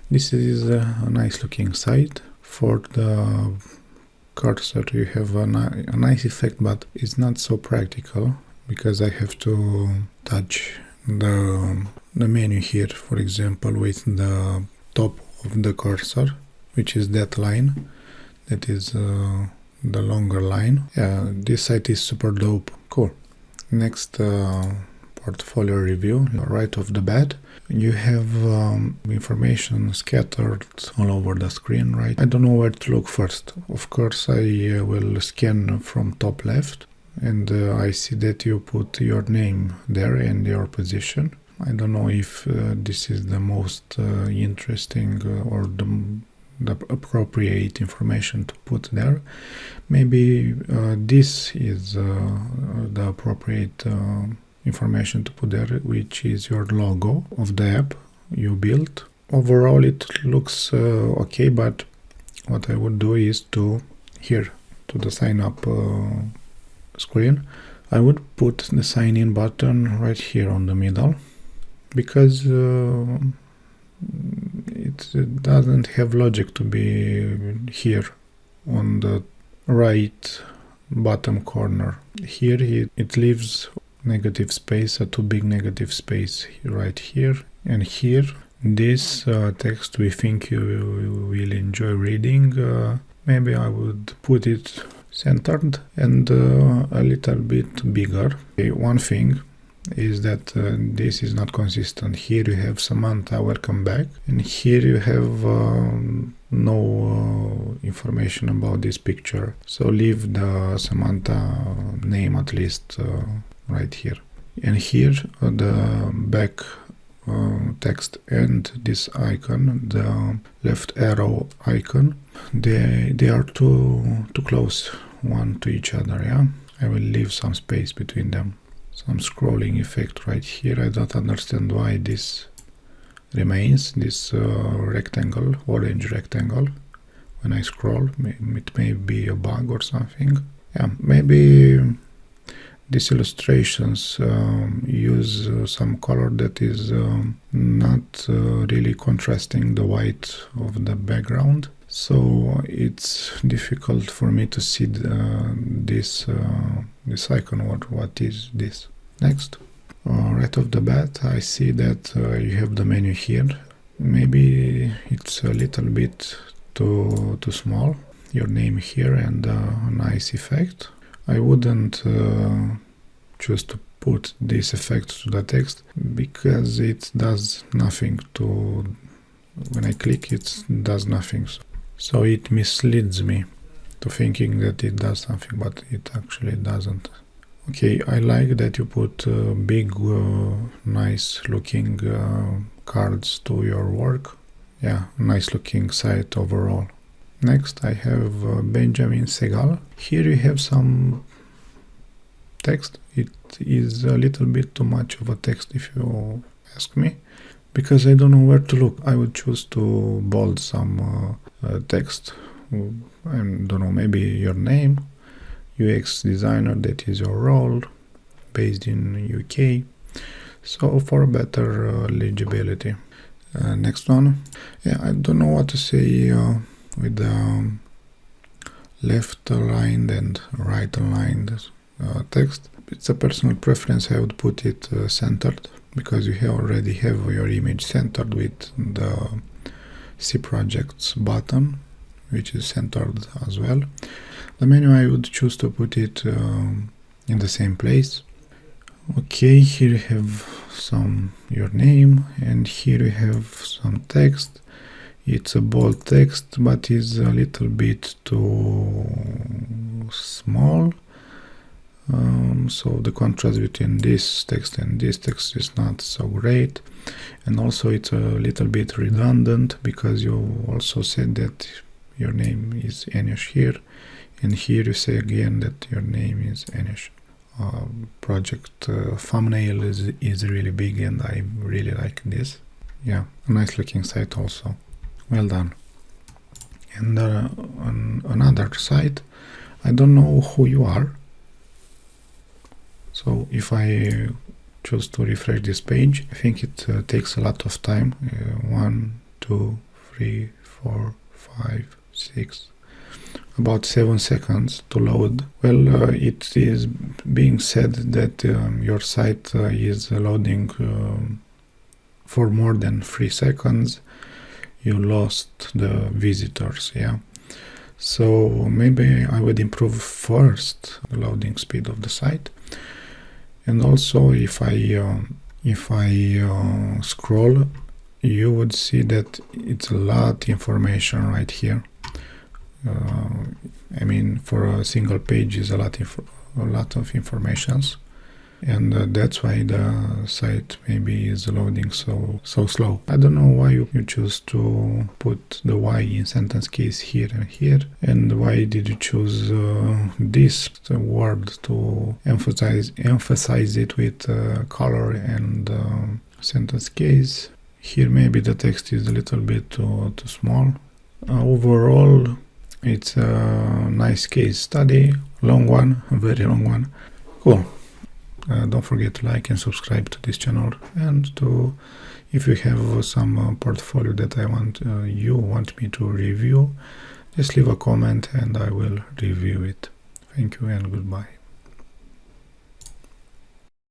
This is a nice looking site. For the cursor you have a nice effect, but it's not so practical because I have to touch the menu here, for example, with the top of the cursor, which is that line. That is the longer line. Yeah, this site is super dope. Cool. Next portfolio review. Right off the bat, you have information scattered all over the screen, right? I don't know where to look first. Of course, I will scan from top left, and I see that you put your name there and your position. I don't know if this is the most interesting or the appropriate information to put there. Maybe this is the appropriate information to put there, which is your logo of the app you built. Overall it looks okay, but what I would do is to the sign up screen, I would put the sign in button right here on the middle, because it doesn't have logic to be here on the right bottom corner. Here it leaves negative space, a too big negative space right here and here. This text we think you will enjoy reading. Maybe I would put it centered and a little bit bigger. Okay, one thing is that this is not consistent. Here you have Samantha, welcome back, and here you have no information about this picture. So leave the Samantha name at least right here. And here the back text and this icon, the left arrow icon, they are too close one to each other. Yeah, I will leave some space between them. Some scrolling effect right here. I don't understand why this remains, this rectangle, orange rectangle. When I scroll, it may be a bug or something. Yeah, maybe these illustrations use some color that is not really contrasting the white of the background. So it's difficult for me to see this icon. What is this? Next, right off the bat, I see that you have the menu here. Maybe it's a little bit too small. Your name here and a nice effect. I wouldn't choose to put this effect to the text because it does nothing to. When I click, it does nothing. So it misleads me to thinking that it does something, but it actually doesn't. Okay, I like that you put big, nice looking cards to your work. Yeah, nice looking site overall. Next I have Benjamin Segal. Here you have some text. It is a little bit too much of a text if you ask me, because I don't know where to look. I would choose to bold some text. I don't know, maybe your name, UX designer, that is your role, based in UK, so for better legibility. Next one. Yeah, I don't know what to say with the left aligned and right aligned text. It's a personal preference. I would put it centered, because you already have your image centered with the C projects button, which is centered as well. The menu, I would choose to put it in the same place. Okay, here you have your name, and here you have some text. It's a bold text, but is a little bit too small. So the contrast between this text and this text is not so great, and also it's a little bit redundant, because you also said that your name is Enish here, and here you say again that your name is Enish. Project thumbnail is really big, and I really like this. Yeah, a nice looking site also. Well done. And on another site, I don't know who you are. So if I choose to refresh this page, I think it takes a lot of time, 1, 2, 3, 4, 5, 6, about 7 seconds to load. Well, it is being said that your site is loading for more than 3 seconds. You lost the visitors, yeah. So maybe I would improve first the loading speed of the site, and also if I scroll, you would see that it's a lot of information right here. I mean, for a single page is a lot of informations, and that's why the site maybe is loading so slow. I don't know why you choose to put the Y in sentence case here and here, and why did you choose this word to emphasize it with color and sentence case. Here maybe the text is a little bit too small. Overall, it's a nice case study, long one, a very long one. Cool. Don't forget to like and subscribe to this channel, and if you have some portfolio that you want me to review, just leave a comment and I will review it. Thank you and goodbye.